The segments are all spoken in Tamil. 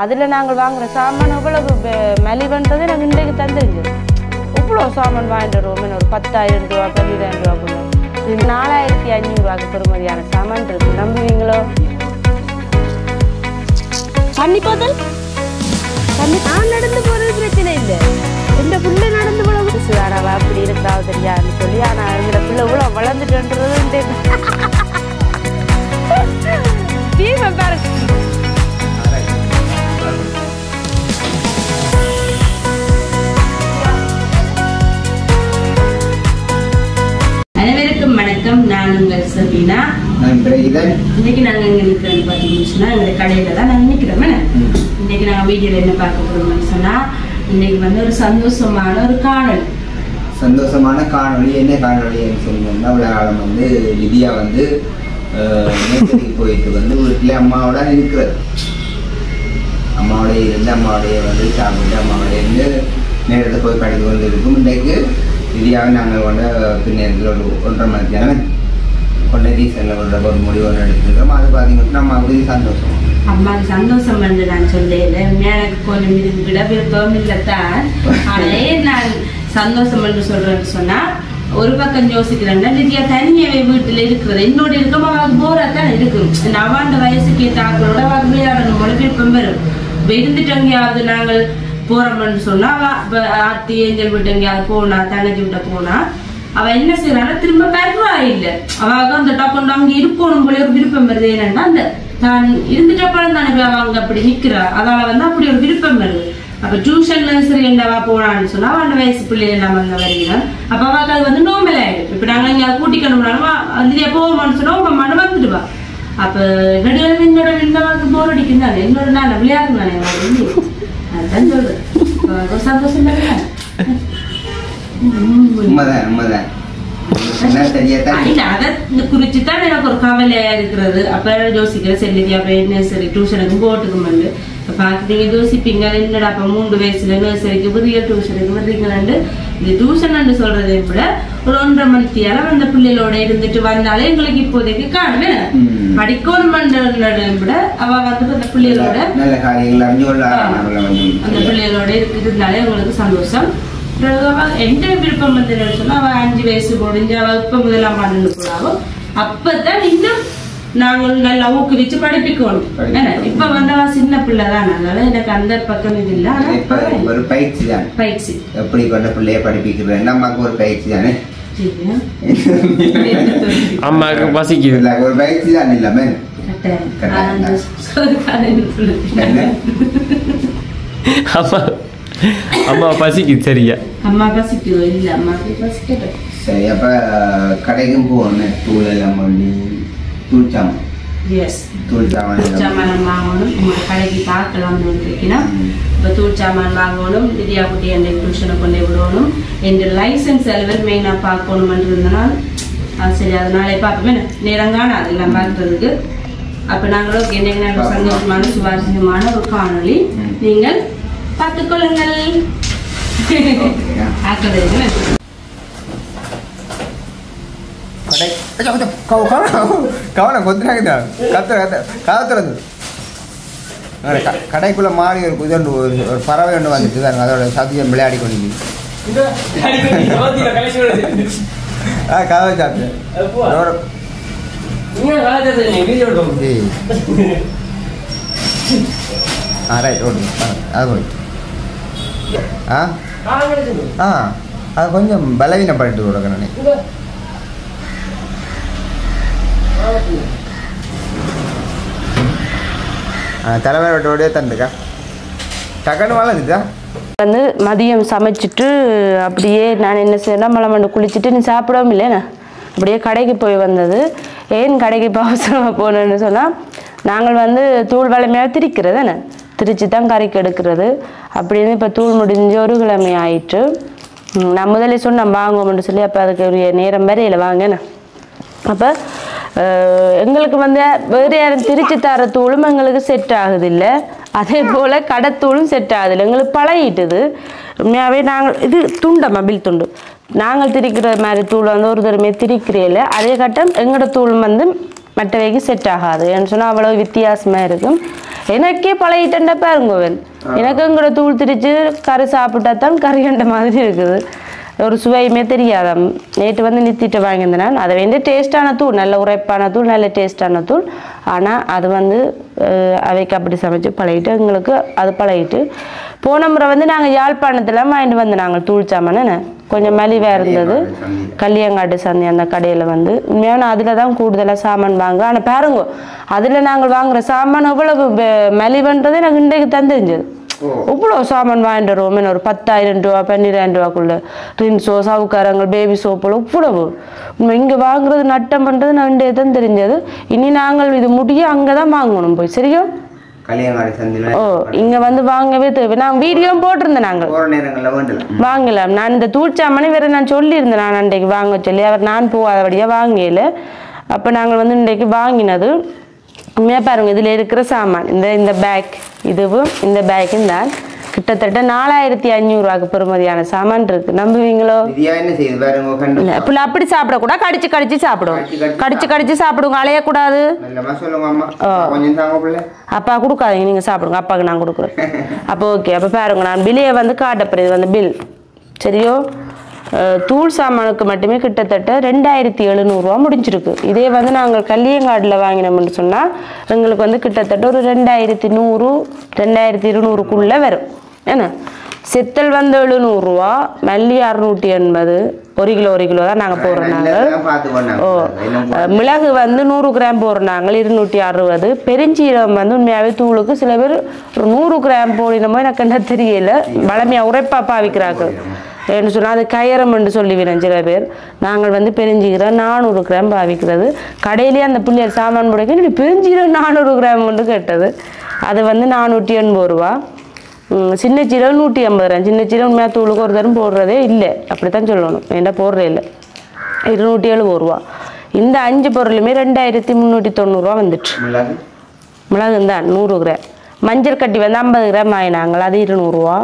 அதில் நாங்கள் வாங்குகிற சாமான் எவ்வளவு மலிவன்றதை நாங்கள் இன்றைக்கு தந்துருங்க. இவ்வளோ சாமான் வாங்கிட்டு வருவோம். ஒரு 10,000 ரூபா 12,000 ரூபாக்குள்ள 4,500 ரூபாய்க்கு பெறுமதியான சாமான் இருக்கு. நம்புவீங்களோ? தண்ணி போதல் தண்ணி நான் நடந்து போகிறது பிரச்சனை இல்லை. இந்த பிள்ளை நடந்து போல சுதாராவா அப்படி இருக்கிறாவ தெரியாதுன்னு சொல்லி, ஆனால் எங்களோட பிள்ளை இவ்வளோ வளர்ந்துட்டுன்றது பாருங்க. அனைவருக்கும் வணக்கம். நான் உங்கள் சபீனா. இன்னைக்கு நாங்கள் எங்க இருக்கிறது பார்த்தீங்கன்னா எங்களை கடையில தான் நாங்கள் நிற்கிறோம். இன்னைக்கு நாங்கள் வீடியோல என்ன பார்க்க போறோம்னு சொன்னா, இன்னைக்கு வந்து ஒரு சந்தோஷமான ஒரு காணொலி. சந்தோஷமான காணொலி என்ன காணொலி சொன்னோம்னா, உலகம் வந்து விதியா வந்து நேற்றுக்கு போயிட்டு வந்து வீட்டில் அம்மாவோட இருக்கிறது. அம்மாவோடைய இருந்து அம்மாவோடைய வந்து சாப்பிட்டு அம்மாவோடைய இருந்து நேரத்தை போய் படித்து கொண்டு இருக்கும். இன்றைக்கு விதியாக நாங்கள் கொண்ட பின்னேரத்தில் ஒரு 1.5 மணி நேரம் கொண்ட ரீசனில் ஒரு முடிவு ஒன்று எடுத்துருக்கோம். அது பார்த்தீங்கன்னா அம்மாவுக்கு சந்தோஷம். அம்மாவுக்கு சந்தோஷம் வந்து நான் சொல்லல, எனக்கு கொஞ்சம் விட விருப்பம் இல்லைத்தான். அதே நான் சந்தோஷம் என்று சொல்றேன்னு சொன்னா, ஒரு பக்கம் யோசிக்கிறேன்னா விதியா தனியாவே வீட்டுல இருக்கிறது என்னோட இருக்கும். அவளுக்கு போராத்தான் இருக்கும். அவாண்ட வயசுக்கு ஏற்றாக்களோட அவளுக்கு விளையாடணும் போல விருப்பம் வரும். இருந்துட்டு எங்கேயாவது நாங்கள் போறோம்னு சொன்னா, ஆர்த்தி ஏஞ்சல் விட்டு எங்கேயாவது போனா, தங்கச்சி விட்ட போனா, அவ என்ன செய்யறாங்க திரும்ப வருவா இல்லை. அவ அந்த டப்பன் அங்க இருக்கணும் போல ஒரு விருப்பம் வருது. ஏன்னா அந்த நான் இருந்துட்டப்பறம் தானே அவங்க அப்படி நிக்கிறா, அதால வந்து அப்படி ஒரு விருப்பம் வருது. அப்ப டியூஷன்ல சரி என்னவா போனான்னு சொன்னா, அவன் வயசு பிள்ளை எல்லாம் வந்த வரீங்க. அப்ப அவளுக்கு அது வந்து நோம்பல் ஆயிடும். இப்ப நாங்க இங்க கூட்டிக்கணும்னாலும் அதுலயே போவோம்னு சொன்னா உங்க மன வந்துடுவா. அப்ப என்னோட விண்ணவாக்கு போர் அடிக்கும் தானே, என்னோட நான் விளையாடும் தானே, அதுதான் சொல்றேன். சந்தோஷம் தானே. அதை குறிச்சுதான் எனக்கு ஒரு கவலையா இருக்கிறது. அப்ப யோசிக்கிறேன், சரி அப்ப என்ன சரி டியூஷனுக்கு போட்டுக்குமெண்டு பாத்துட்டீங்க யோசிப்பீங்க. என்னடா அப்ப 3 வயசுல நர்சரிக்கு புதிய டியூஷனுக்கு வர்றீங்களாண்டு. இது டியூஷன் சொல்றதை விட ஒரு 1.5 மணி நேரம் அந்த பிள்ளைகளோட இருந்துட்டு வந்தாலே எங்களுக்கு இப்போதைக்கு காணுமே படிக்கணும் விட அவ வந்து அந்த பிள்ளைகளோட அந்த பிள்ளைகளோட இருந்தாலே உங்களுக்கு சந்தோஷம். எந்த விருப்பம் வந்து சொன்னா, அவ 5 வயசு முடிஞ்சு அவ இப்ப முதலாம் பண்ணு போறாவோ அப்பதான் இன்னும் நாங்கள் நல்லா ஊக்குவிச்சு படிப்பிக்கணும். இப்ப வந்து அவ சின்ன பிள்ளைதான், அதனால எனக்கு அந்த பக்கம் இது இல்ல. ஒரு பயிற்சி தான், பயிற்சி எப்படி கொண்ட பிள்ளைய படிப்பிக்கிறது நமக்கு ஒரு பயிற்சி தானே. அம்மாவுக்கு பசிக்குது ஒரு பயிற்சி தான் இல்லாம அம்மா பசிக்குது. சரியா அம்மா பசிக்குதோ இல்ல, அம்மாக்கு பசிக்கட்டும். சரி, அப்ப கடைக்கும் போகணும். தூள் எல்லாம் பண்ணி தூள் சாமான் வாங்கணும். உங்களோட கடைக்கு பார்க்கலாம் இருக்கீங்கன்னா இப்போ தூள் சாமான் வாங்கணும். வித்யா குட்டி என் டியூஷனை கொண்டு விடணும். என் லைசன்ஸ் எலவர் மெயினாக பார்க்கணும்னு இருந்தனால் சரி, அதனால பார்ப்போமே நேரம் காணாது எல்லாம் பார்க்கறதுக்கு. அப்போ நாங்களும் என்ன சந்தோஷமான சுவாரஸ்யமான ஒரு காணொலி நீங்கள் பார்த்துக்கொள்ளுங்கள். கடைக்குள்ள மாறி ஒரு பறவை ஒன்று வந்துட்டு தான் அதோட சத்தியம் விளையாடி கொண்டு கதவை சாப்பிட்டேன். ரைட் ஓடு அது போய் அது கொஞ்சம் பலவீனப்பட்டு கொடுக்கணும். தலைவரோடய தந்துக்கா டக்குன்னு வளர்ந்துட்டா வந்து மதியம் சமைச்சிட்டு அப்படியே நான் என்ன செய்யணும், மலை குளிச்சுட்டு நீ சாப்பிடவும் இல்லைண்ணா அப்படியே கடைக்கு போய் வந்தது. ஏன் கடைக்கு இப்போ அவசரமாக போகணுன்னு சொன்னால், நாங்கள் வந்து தூள் வளமையாக திரிக்கிறதுண்ணே, திரிச்சு தான் கறிக்கு எடுக்கிறது. அப்படின்னு இப்போ தூள் முடிஞ்சு 1 கிழமை ஆயிட்டு நான் முதலே சொன்னேன் வாங்குவோம்னு சொல்லி. அப்போ அதுக்கு ஒரு நேரம் வரையில் வாங்கினேன். அப்போ எங்களுக்கு வந்து வேறு யாரும் திரிச்சு தர தூளும் எங்களுக்கு செட் ஆகுது இல்லை, அதே போல் கடைத்தூளும் செட் ஆகுதில்லை, எங்களுக்கு பழகிட்டுது. உண்மையாகவே நாங்கள் இது துண்டை மபிள் துண்டு நாங்கள் திரிக்கிற மாதிரி தூள் வந்து ஒரு தடவை திரிக்கிறீங்கள, அதே கட்டம் எங்களோட தூள் வந்து மற்றவைக்கு செட் ஆகாது. ஏன்னு சொன்னால் அவ்வளோ வித்தியாசமாக இருக்கும். எனக்கே பழகிட்டேன்டா பாருங்கவன் எனக்கு எங்கூட தூள் திரிச்சு கறி சாப்பிட்டா தான் கறி கண்ட மாதிரி இருக்குது ஒரு சுவையுமே தெரியாதாம் நேற்று வந்து நித்திட்டு வாங்கியிருந்தேன் நான் அதை வந்து டேஸ்டான தூள் நல்ல உரைப்பான தூள் நல்ல டேஸ்டான தூள் ஆனால் அது வந்து அவைக்கு அப்படி சமைச்சு பழகிட்டு எங்களுக்கு அது பழகிட்டு போன முறை வந்து நாங்கள் யாழ்ப்பாணத்தில் வாங்கிட்டு வந்து நாங்கள் தூள் சாமான் கொஞ்சம் மலிவாக இருந்தது கல்லியங்காட்டு சந்தை அந்த கடையில் வந்து உண்மையான அதில் தான் கூடுதலாக சாமான் வாங்க ஆனால் பாருங்க அதில் நாங்கள் வாங்குகிற சாமான் எவ்வளவு மலிவுன்றது எனக்கு இன்றைக்கு தான் தெரிஞ்சது இவ்வளோ சாமான் வாங்கிட்டு வருவோம் ஒரு 10,000 ரூபா 12,000 ரூபாக்குள்ள ரின்ஸோ சவுக்காரங்கள் பேபி சோப்போ இவ்வளவு இங்கே வாங்குறது நட்டம் பண்ணுறது நான் இன்றைய தான் தெரிஞ்சது இனி நாங்கள் இது முடிய அங்கே தான் வாங்கணும் போய் சரியோ ஓ இங்க வந்து வாங்கவே தேவை நான் வீடியோ போட்டிருந்தேன் நாங்கள் வாங்கலாம் நான் இந்த தூள்சாமனை வேற நான் சொல்லியிருந்தேன் நான் அன்றைக்கு வாங்க சொல்லி அவர் நான் போகாதபடியாக வாங்கல அப்போ நாங்கள் வந்து இன்றைக்கு வாங்கினது உண்மையாக பாருங்க இதில் இருக்கிற சாமான் இந்த பேக் இதுவும் இந்த பேக்கும் தான் கிட்டத்தட்ட 4,500 ரூபாய்க்கு பெறுமதியான சாமான் இருக்கு நம்புவீங்களோ இல்லை அப்படி சாப்பிடக்கூட கடிச்சு கடிச்சு சாப்பிடுவோம் கடிச்சு சாப்பிடுவோங்க அலையக்கூடாது அப்பா கொடுக்காதீங்க நீங்க சாப்பிடுங்க அப்பாவுக்கு நான் கொடுக்குறேன் அப்போ ஓகே அப்போ பாருங்க நான் பில்லையை வந்து காட்டப்படுறது இது வந்து பில் சரியோ தூள் சாமானுக்கு மட்டுமே கிட்டத்தட்ட 2,700 ரூபா முடிஞ்சிருக்கு இதே வந்து நாங்கள் கல்லியங்காட்டில் வாங்கினோம்னு சொன்னால் எங்களுக்கு வந்து கிட்டத்தட்ட ஒரு 2,100 2,200க்குள்ளே வரும் என்ன செத்தல் வந்து 700 ரூபா மல்லி 680 1 கிலோ தான் நாங்கள் போடுறோம் நாங்கள் ஓ மிளகு வந்து 100 கிராம் போடுறோம் நாங்கள் 260 பெருஞ்சீரகம் வந்து உண்மையாகவே தூளுக்கு சில பேர் ஒரு 100 கிராம் போடினமோ எனக்கு என்ன தெரியல வளமையாக உரைப்பா பாவிக்கிறாங்க என்ன சொன்னால் அது கயரம்னு சொல்லிவிடும் சில பேர் நாங்கள் வந்து பெருஞ்சீரகம் 400 கிராம் பாவிக்கிறது கடையிலேயே அந்த பிள்ளையர் சாமான் போடுக்க பெருஞ்சீரகம் 400 கிராம் கொண்டு கேட்டது அது வந்து 480 ரூபா சின்ன சீரகம் 150 ரூபா சின்ன சீரகம் உண்மையாக தூளுக்கு ஒரு தரம் போடுறதே இல்லை அப்படித்தான் சொல்லணும் வேண்டாம் போடுறதே இல்லை 270 ரூபா இந்த 5 பொருளுமே 2,390 ரூபா வந்துட்டு மிளகு தான் 100 கிராம் மஞ்சள் கட்டி வந்து 50 கிராம் வாங்கினாங்க அது 200 ரூபா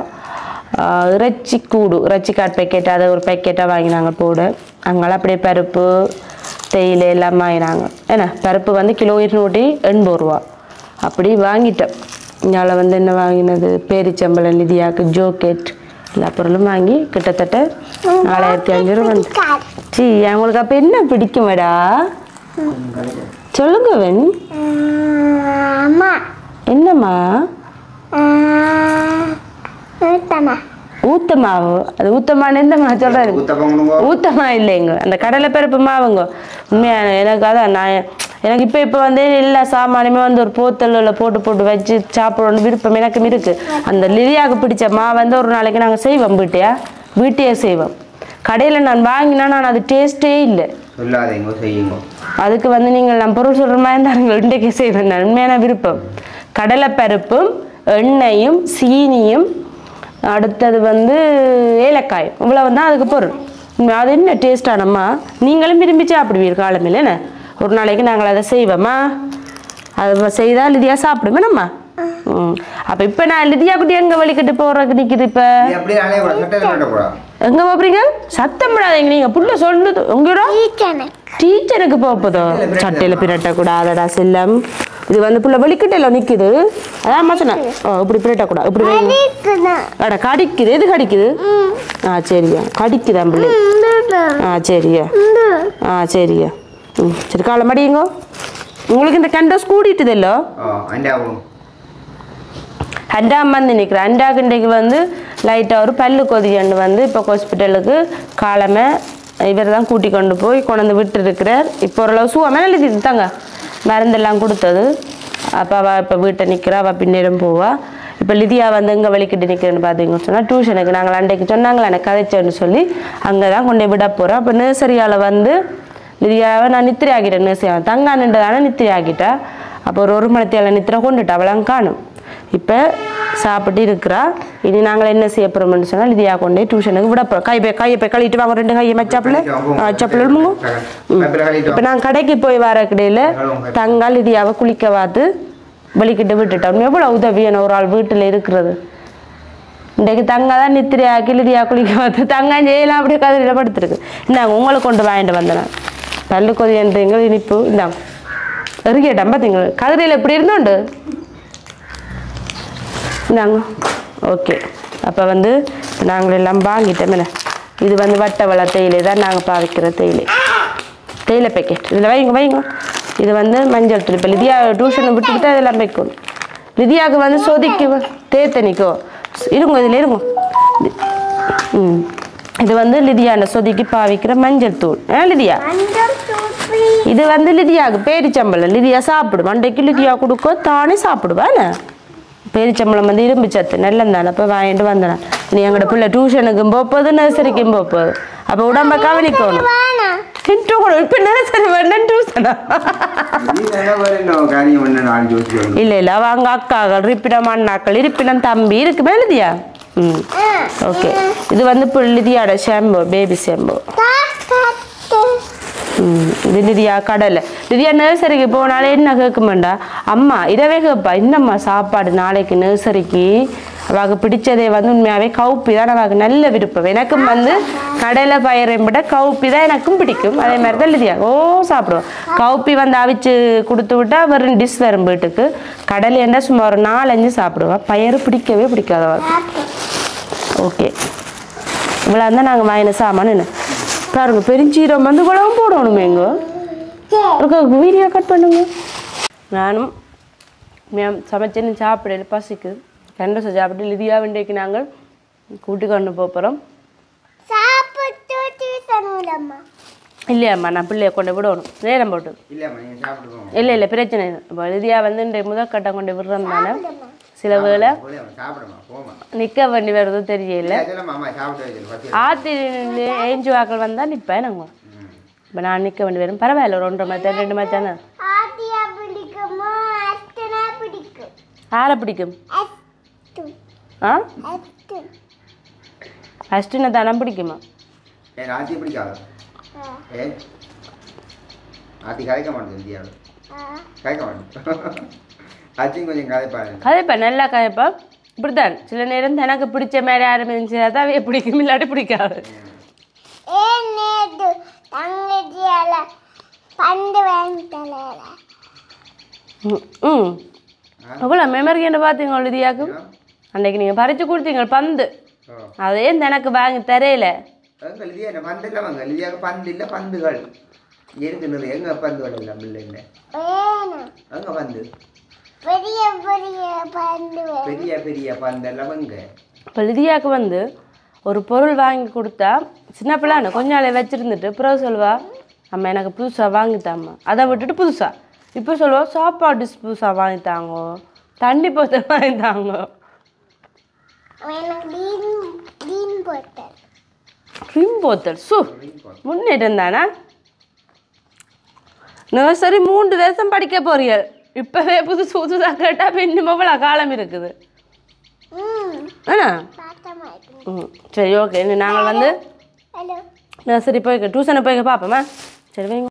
இறைச்சி கூடு இறைச்சிக்காட் பேக்கெட் அதை ஒரு பேக்கெட்டாக வாங்கினாங்க போட அங்கெல்லாம் அப்படியே பருப்பு தேயிலை எல்லாம் வாங்கினாங்க ஏன்னா பருப்பு வந்து கிலோ 280 ரூபா அப்படி வாங்கிட்டேன் இங்கால வந்து என்ன வாங்கினது பேரிச்சம்பளம் நிதியாக்கு ஜோக்கெட் எல்லா பொருளும் வாங்கி கிட்டத்தட்ட 4,500 ரூபா வந்து சி அவங்களுக்கு அப்போ என்ன பிடிக்கும் மேடா சொல்லுங்க வென் என்னம்மா ஊத்தமாவு அது ஊத்தமானு எந்தம்மா சொல்றாரு ஊத்தமா இல்லைங்க அந்த கடலை பருப்பு மாவுங்க உண்மையான எனக்கு அதான் நான் எனக்கு இப்போ வந்து எல்லா சாமானுமே வந்து ஒரு போத்தலில் போட்டு வச்சு சாப்பிடணும்னு விருப்பம் எனக்கும் இருக்கு அந்த லிரியாவுக்கு பிடிச்ச மாவு வந்து ஒரு நாளைக்கு நாங்கள் செய்வோம் வீட்டையே செய்வோம் கடையில் நான் வாங்கினா நான் அது டேஸ்ட்டே இல்லை அதுக்கு வந்து நீங்கள் நான் பொருள் சொல்கிற மாதிரி தான் இன்றைக்கே செய்வேன் நான் உண்மையான விருப்பம் கடலை பருப்பும் எண்ணெயும் சீனியும் அடுத்தது வந்து ஏலக்காய் இவ்வளவு தான் அதுக்கு பொருள் அது என்ன டேஸ்டானம்மா நீங்களும் விரும்பி சாப்பிடுவீர் காலமில்ல என்ன ஒரு நாளைக்கு நாங்கள் அதை செய்வோம்மா அது செய்தால் லிதியா சாப்பிடுவேனம்மா அப்போ இப்போ நான் லிதியா குட்டி எங்கே வலிக்கிட்டு போகிறதுக்கு நிற்கிது இப்போ எங்கே போகிறீங்க சத்தம் விடாதீங்க நீங்கள் புள்ள சொல்லுது உங்களோட டீச்சருக்கு போகுதோ சட்டையில் பிரட்டக்கூடாதடா செல்லம் இது வந்து புள்ள வலிக்கிட்டல நிற்குது அதான் சொன்னேன் இப்படி பிரட்டக்கூடாது இப்படி அடா கடிக்குது எது கடிக்குது சரியா கடிக்குதான் பிள்ளை சரியா சரியா சரி காலை மடியுங்க உங்களுக்கு இந்த கண்டோஸ் கூடிட்டுதல்லோ அண்டாம் வந்து நிற்கிறேன் அண்டாக்கு வந்து லைட்டாக ஒரு பல்லு கொதியண்டு வந்து இப்போ ஹாஸ்பிட்டலுக்கு காலமே இவர் தான் கூட்டி கொண்டு போய் கொண்டு விட்டுருக்கிறார் இப்போ ஓரளவு சுவாமே எழுதி தாங்க மருந்தெல்லாம் கொடுத்தது அப்போ அவள் இப்போ வீட்டை நிற்கிறா அவள் பின்னேறம் போவா இப்போ லிதியா வந்து எங்கே வலிக்கிட்டு நிற்கிறேன்னு பார்த்தீங்கன்னு சொன்னால் டியூஷனுக்கு நாங்கள் அன்றைக்கு சொன்னாங்களே எனக்கு கதைச்சேன்னு சொல்லி அங்கே தான் கொண்டு விட போகிறோம் அப்போ நர்சரியால் வந்து லிதியாவை நான் நித்திரை ஆகிட்டேன் நர்சரியாவை தங்கானுன்றதான நித்திரை ஆகிட்டா அப்போ ஒரு மணித்தியால் நித்திரை கொண்டுட்டா அவளாம் காணும் இப்போ சாப்பிட்டு இருக்கிறா இனி நாங்கள் என்ன செய்ய போகிறோம்னு சொன்னால் லிதியா கொண்டு டியூஷனுக்கு விட போகிறோம் கையை போய் கழிட்டு வாங்க 2 கையை மச்சாப்பில் இப்போ நான் கடைக்கு போய் வர கிடையில தங்கா லிதியாவை குளிக்க பார்த்து வலிக்கிட்டு விட்டுட்டோம் எவ்வளோ உதவி என்ன ஒரு ஆள் வீட்டில் இருக்கிறது இன்றைக்கு தங்கா தான் நித்திரை ஆக்கி லிதியா குளிக்க பார்த்து தங்கா ஜெயலாம் அப்படியே கதிரில் படுத்துருக்கு இந்தாங்க உங்களை கொண்டு வாங்கிட்டு வந்தேன் பல்லு கொதின்றீங்க இனிப்பு இந்தாங்க எருகிட்டேன் பார்த்தீங்க கதிரையில் எப்படி இருந்தோண்டு நாங்கள் ஓகே. அப்போ வந்து நாங்கள் எல்லாம் வாங்கிட்டோம். இது வந்து வட்டவள தேயிலை தான் நாங்கள் பாவிக்கிற தேயிலை பேக்கெட். இதில் வைங்க. இது வந்து மஞ்சள் தூள். இப்போ லிதியா டியூஷனை விட்டுக்கிட்டு அதெல்லாம் வைக்கணும். லிதியாவுக்கு வந்து சொதிக்கு தேத்தனிக்கோ இருங்க, இதில் இருங்க. இது வந்து லிதியாண்ட சொதிக்கு பாவிக்கிற மஞ்சள் தூள். லிதியா இது வந்து லிதியாவுக்கு பேரிச்சம்பளம். லிதியா சாப்பிடும். அன்றைக்கு லிதியா கொடுக்க தானே சாப்பிடுவானே. பேரிச்சம்பளம் வந்து இரும்பு சத்து நல்லந்தானே. அப்போ வாங்கிட்டு வந்தேன். நீ எங்களோட பிள்ளை டியூஷனுக்கும் போகுது, நர்சரிக்கும் போகுது. அப்போ உடம்ப கவனிக்கணும். இப்போ நர்சரி வேண்டாம் டியூஷனா இல்லை இல்லை அவங்க அக்காக்கள் இருப்பிடம் அண்ணாக்கள் இருப்பிடம் தம்பி இருக்குமே லிதியா. ஓகே. இது வந்து இப்போ லிதியாட ஷாம்பு, பேபி ஷாம்பு. இது லிதியா கடலை. லிதியா நர்சரிக்கு போனாலே என்ன கேட்குமாண்டா, அம்மா இதவே கேட்பா, இன்னம்மா சாப்பாடு நாளைக்கு நர்சரிக்கு. அவளுக்கு பிடிச்சதே வந்து உண்மையாகவே கவுப்பி தான் அவளுக்கு நல்ல விருப்பம். எனக்கும் வந்து கடலை பயிரை விட கவுப்பி தான் எனக்கும் பிடிக்கும். அதே மாதிரி தான் லிதியா சாப்பிடுவோம். கவுப்பி வந்து அவிச்சு கொடுத்து விட்டா வெறும் டிஷ் வரும் வீட்டுக்கு. கடலை என்ன சும்மா ஒரு 4-5 சாப்பிடுவா. பயிறு பிடிக்கவே பிடிக்காதவா. ஓகே. இவ்வளோ இருந்தால் நாங்கள் வாங்கின சாமான் பாருங்க. பெருஞ்சீரம் வந்து இவ்வளவும் போடணுமேங்க. வீடியோ கட் பண்ணுங்க. நானும் சமைச்சேன்னு சாப்பிடல, பசிக்கு கண்டசை சாப்பிட்டு லிதியா இன்றைக்கு நாங்கள் கூட்டி கொண்டு போகிறோம். இல்லையாம்மா, நான் பிள்ளைய கொண்டு விடணும் நேரம் போட்டு. இல்லை பிரச்சனை இல்லை. இப்போ லிதியா வந்து இன்றைக்கு முதல் கட்டம் கொண்டு விடுறோம் தானே. சில வேளை நிற்க வேண்டி வருது தெரியல. ஆத்தி ஏஞ்சு வாக்கள் வந்தால் நிற்பேன் நாங்கள். இப்போ நான் நிற்க வேண்டி வரும். பரவாயில்ல, ஒரு 1.5 மணி 2 மணி தானே. யாரை பிடிக்கும்? அஷ்டினை தானே பிடிக்குமா? கதைப்பா, நல்லா கதைப்பா. இப்படித்தான் சில நேரம் எனக்கு பிடிச்ச மாதிரி ஆரம்பிச்சுதான் அவைய பிடிக்கும், இல்லாட்டி பிடிக்காது. அவ்வளோ மெமரின்னு பார்த்தீங்க லிதியாக்கு. அன்றைக்கு நீங்கள் பறித்து கொடுத்தீங்க பந்து, அதே எனக்கு வாங்கி தரையில. பந்துகள் எங்க பந்துகள் இல்லை பிள்ளைங்க அங்க வந்து பெரிய பெரிய பந்தெல்லாம் அங்க. இப்போ லிதியாவுக்கு வந்து ஒரு பொருள் வாங்கி கொடுத்தா சின்ன பிள்ளைன்னு கொஞ்ச நாளை வச்சுருந்துட்டு பிறகு சொல்லுவா, அம்மா எனக்கு புதுசாக வாங்கித்தாம்மா. அதை விட்டுட்டு புதுசாக இப்போ சொல்லுவா, சாப்பாடு டிஷ் புதுசாக வாங்கித்தாங்க, தண்ணி போத்தல் வாங்கித்தாங்க. க்ரீம் போத்தல் முன்னேற்றம் தானே. நர்சரி 3 வருஷம் படிக்க போறீங்க. இப்பவே புதுசாக கேட்டால் இன்னும் எவ்வளோ காலம் இருக்குது. சரி ஓகே. நாங்கள் வந்து நர்சரி போய் டியூஷனை போய் பார்ப்போமா. சரி வைங்க.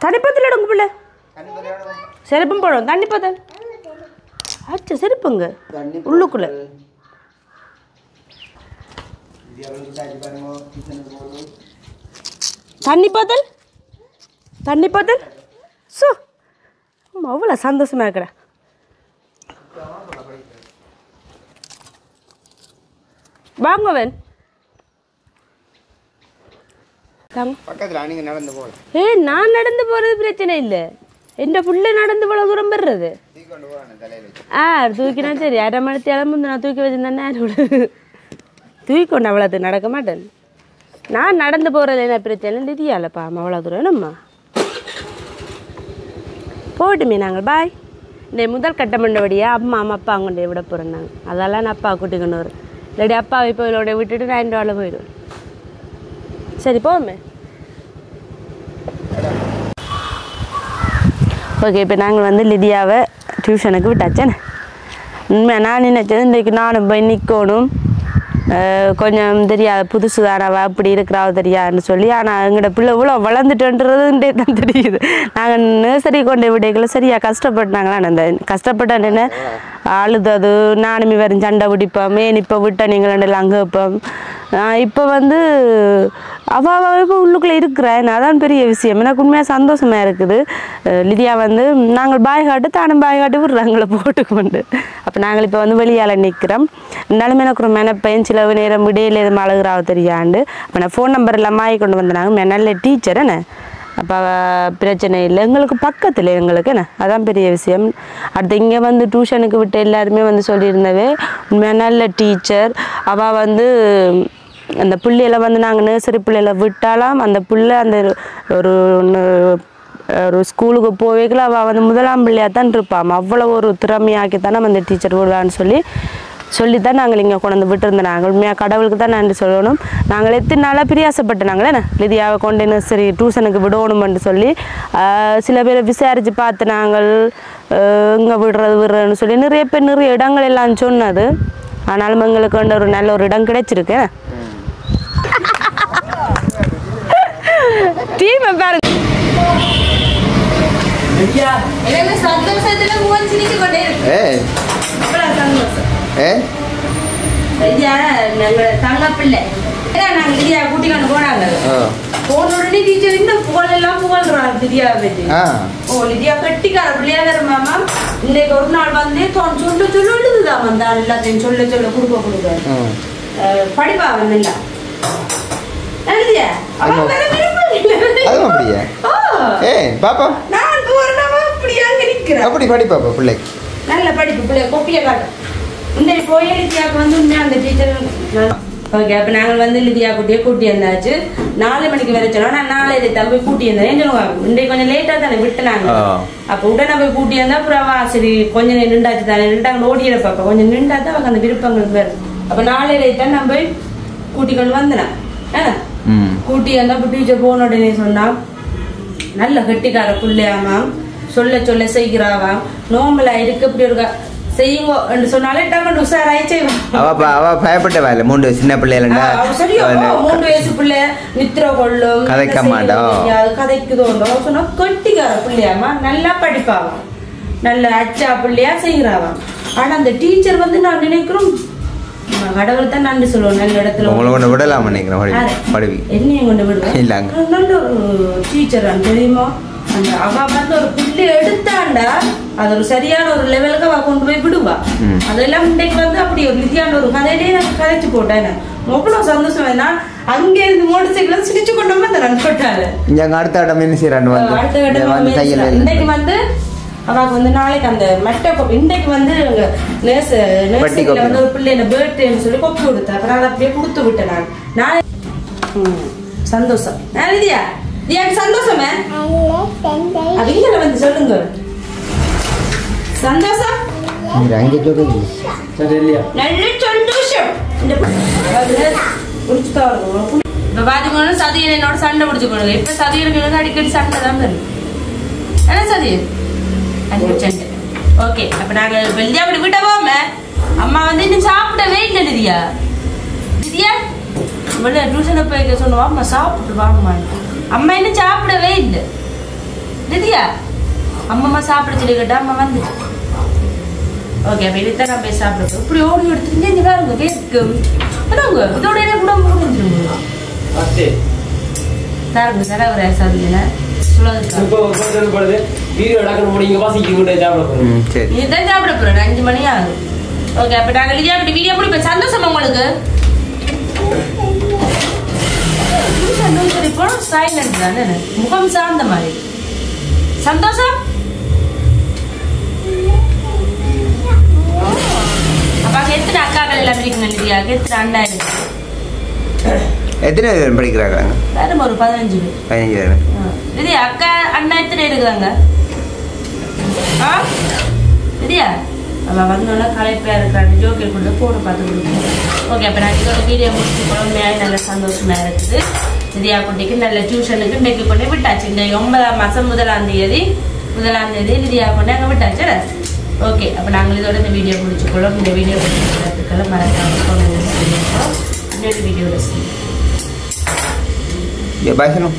தனிப்பத்தில் எடுங்க பிள்ளை. செருப்பும் போடும். தண்ணிப்பத்தல் ஆச்சு செருப்புங்க உள்ளுக்குள்ள. தண்ணிப்பத்தல் தண்ணிப்பத்தல் அவ்வளோ சந்தோஷமா இருக்கிற. வாங்கவன் நான் நடந்து போறது பிரச்சனை இல்லை. என் புள்ள நடந்து போல தூரம் பெறுறது. தூக்கினா சரி. 1/2 மணி நேரம் நான் தூக்கி வச்சிருந்தேன். தூக்கிக்கொண்டு அவ்வளோத்துக்கு நடக்க மாட்டேன். நான் நடந்து போகிறது என்ன பிரச்சனை லிதியாலப்பா. அவ்வளோ தூரம் என்னம்மா போட்டுமே. நாங்கள் பாய். இந்த முதல் கட்டம் பண்ணபடியாக அம்மா அப்பா கொண்டே விட போகிறோம். நாங்கள் அதெல்லாம் நான் அப்பா கூட்டி கொண்டு வரும். இல்லாட்டி அப்பா இப்போ இதோட விட்டுட்டு நான் இந்த வேலை போயிடுவேன். சரி போமே. ஓகே. இப்போ நாங்கள் வந்து லிதியாவை டியூஷனுக்கு விட்டாச்சேன்னு உண்மையாக நான் நினைச்சது இன்றைக்கு நானும் போய் நிற்கணும். கொஞ்சம் தெரியாது, புதுசு தானவா அப்படி இருக்கிறாவோ தெரியாதுன்னு சொல்லி. ஆனால் எங்களோட பிள்ளை இவ்வளோ வளர்ந்துட்டுன்றதுன்றே தான் தெரியுது. நாங்கள் நர்சரி கொண்டு விடைகளை சரியாக கஷ்டப்பட்டாங்களா. அந்த கஷ்டப்பட்டேன்னு அழுதது நானுமே வரும் சண்டை பிடிப்போம். இப்போ விட்ட நீங்களெல்லாம் அங்கே வைப்போம். இப்போ வந்து அவள் இப்போ உள்ளுக்குள்ளே இருக்கிறேன் அதான் பெரிய விஷயம். எனக்கு உண்மையாக சந்தோஷமாக இருக்குது. லிதியா வந்து நாங்கள் பாய் காட்டு தானும் பாய் காட்டு விடுறாங்கள போட்டுக்கொண்டு. அப்போ நாங்கள் இப்போ வந்து வெளியால் நிற்கிறோம். இருந்தாலும் எனக்கு ஒரு மெனப்பையன் சில நேரம் விடையில் எதுவும் அழுகிறாவோ தெரியாண்டு. அப்போ நான் ஃபோன் நம்பர் எல்லாம் மாறி கொண்டு வந்தாங்க. நல்ல டீச்சர் என்ன அப்போ பிரச்சனை இல்லை. எங்களுக்கு பக்கத்தில் எங்களுக்கு என்ன அதான் பெரிய விஷயம். அடுத்து இங்கே வந்து டியூஷனுக்கு விட்டு எல்லாருமே வந்து சொல்லியிருந்தவே உண்மையாக நல்ல டீச்சர். அவள் வந்து அந்த பிள்ளையில வந்து நாங்கள் நர்சரி பிள்ளையில விட்டாலாம் அந்த பிள்ளை அந்த ஒரு ஸ்கூலுக்கு போவேக்கில் அவள் வந்து முதலாம் பிள்ளையாக தான் இருப்பாள். அவ்வளோ ஒரு திறமையாக்கித்தானே அந்த டீச்சர் விடுவான்னு சொல்லித்தான் நாங்கள் இங்கே கொண்டு வந்து விட்டுருந்தோம். நாங்கள் உண்மையாக கடவுளுக்கு தான் நன்றி சொல்லணும். நாங்கள் எத்தனை நாளாக பிரியாசப்பட்டனாங்களே லிதியாவை கொண்டு நர்சரி டியூஷனுக்கு விடணுமென்று சொல்லி சில பேரை விசாரித்து பார்த்து நாங்கள் இங்கே விடுறதுன்னு சொல்லி நிறைய பேர் நிறைய இடங்கள் எல்லாம் சொன்னது. ஆனாலும் எங்களுக்கு வந்து ஒரு நல்ல ஒரு இடம் கிடைச்சிருக்கு. டீமை பாருங்க. தங்கப்பிள்ளை நாங்கள் லிதியா கூட்டிக்கொண்டு போனாங்க. போன உடனே டீச்சர் இன்னும் புகழெல்லாம் புகழ்றாங்க லிதியா பற்றி. லிதியா கட்டிக்கார பிள்ளையா மாமா இன்னைக்கு ஒரு நாள் வந்து சொல்ல எழுதுதான் வந்தான் எல்லாத்தையும் சொல்ல கொடுக்க படிப்பா வந்து நல்ல படிப்பு பிள்ளை கொப்பிய காட்டு இன்னைக்கு போய் லிதியாவுக்கு வந்து உண்மையா அந்த டீச்சர். ஓகே அப்போ நாங்கள் வந்து லிதியா குட்டியை கூட்டி வந்தாச்சு. 4 மணிக்கு வர சொன்னோம். நான் 4 தான் போய் கூட்டி வந்தேன். இன்றைக்கு கொஞ்சம் லேட்டாக தானே விட்டுனாங்க. அப்போ உடனே போய் கூட்டி வந்தா அப்புறம் சரி கொஞ்சம் நின்றாச்சு தானே நின்றாங்க ஓடிட பார்ப்போம் கொஞ்சம் நின்றா தான் அவங்க அந்த விருப்பங்களுக்கு வரும். அப்போ 4 தான் நான் போய் கூட்டி கொண்டு வந்தேன். கூட்டி வந்தா இப்போ டீச்சர் போன உடனே சொன்னா நல்ல கெட்டிக்கார பிள்ளையாமா சொல்ல செய்கிறாவா நோம்பலா இருக்கு இப்படி இருக்கா செய்யுங்க என்று சொன்னாலே டக்கு உஷாராய் செய்வான். அவ பயப்பட்ட வேலை 3 சின்ன பிள்ளைகளா 3 வயசு பிள்ளை நித்திர கொள்ளும் கதைக்க மாட்டோம் கதைக்குதோண்டோ சொன்னா கெட்டிக்கார பிள்ளையாமா நல்லா படிப்பாவாம் நல்ல அச்சா பிள்ளையா செய்கிறாவாம். ஆனா அந்த டீச்சர் வந்து நான் நினைக்கிறோம் கடவுள் தான் நன்றி சொல்லுவோம். நல்ல இடத்துல உங்களை கொண்டு விடலாம் நினைக்கிறேன். என்னையும் கொண்டு விடுவேன். நல்ல ஒரு டீச்சர் தெரியுமா அந்த அவ வந்து ஒரு பிள்ளை எடுத்தாண்டா அது ஒரு சரியான ஒரு லெவலுக்கு அவ கொண்டு போய் விடுவா. அதெல்லாம் இன்றைக்கு வந்து அப்படி ஒரு லிதியான ஒரு கதையிலேயே நான் கதைச்சு போட்டேன். அவ்வளவு சந்தோஷம். ஏன்னா அங்க இருந்து மோட்டர் சைக்கிள் சிரிச்சு கொண்டு வந்து நான் போட்டாரு. அடுத்த இடம் என்ன செய்யறாங்க இன்னைக்கு வந்து அவக்கு வந்து நாளைக்கு அந்த மெட்டை கொப்பி இன்றைக்கு வந்து நர்சரியில வந்து ஒரு பிள்ளைன பர்த்டேன்னு சொல்லி கொப்பி கொடுத்தேன். அப்புறம் அதை அப்படியே கொடுத்து விட்டேன் நான். நாளை சந்தோஷம் லிதியா சந்தோஷமே அப்படிங்கிற வந்து சொல்லுங்க சந்தோஷம் நல்ல சந்தோஷம். இப்ப பாத்தீங்கன்னா சதியன் என்னோட சண்டை பிடிச்சுக்கொடுங்க. இப்ப சதியனுக்கு வந்து அடிக்கடி சண்டை தான் வரும். என்ன சதியன் சண்டை. ஓகே அப்ப நாங்க வெளியே அப்படி விட்ட போமே அம்மா வந்து இன்னும் சாப்பிடவே இல்லை லிதியா வெளியே டியூஷனை போய் சொன்னோம் அம்மா சாப்பிட்டு வாங்கம்மான்னு. அம்மா இன்னும் சாப்பிடவே இல்லை லிதியா. அம்மா சாப்பிட சொல்லி கேட்டா அம்மா வந்துச்சு. ஓகே அப்ப இதைத்தான் நான் போய் சாப்பிடுறோம். இப்படி ஓடி எடுத்துட்டு இங்க பாருங்க கேட்கும் இதோட என்ன கூட முடிஞ்சிருங்க தாருங்க சார் ஒரு சாதியில இதுதான் சாப்பிட போறேன் 5 மணி ஆகுது. ஓகே அப்ப நாங்க லிதியா அப்படி வீடியோ முடிப்போம். சந்தோஷம் உங்களுக்கு முகம் சார்ந்த மாதிரி சந்தோஷம். அப்ப எத்தனை அக்காக்கள் எல்லாம் இருக்கீங்க லிதியா? எத்தனை அண்ணா இருக்கு? எத்தனை பேர் படிக்கிறாங்க? வேறும் ஒரு 15 பேர். லிதியா அக்கா அண்ணா எத்தனை இருக்குதாங்க? லிதியா அவ வந்தோன்னா களைப்பா இருக்கிறாங்க ஜோக்கர் கொண்டு போட பார்த்து கொடுக்கணும். ஓகே அப்போ நான் இதோட வீடியோ முடிச்சு குழந்தையாக நல்ல சந்தோஷமா இருக்குது. லிதியா குட்டிக்கு நல்ல டியூஷனுக்கு இன்னைக்கு கொண்டே விட்டாச்சு. இந்த 9ஆம் மாதம் 1ஆம் தேதி லிதியா கொண்டே அங்கே விட்டாச்சு. ஓகே அப்போ நாங்கள் இதோட இந்த வீடியோ முடிச்சுக்கொள்ளும். இந்த வீடியோ முடிச்சுக்கிறதுக்கெல்லாம் மறக்காம இன்னொரு வீடியோவில் பாய் சொல்லும்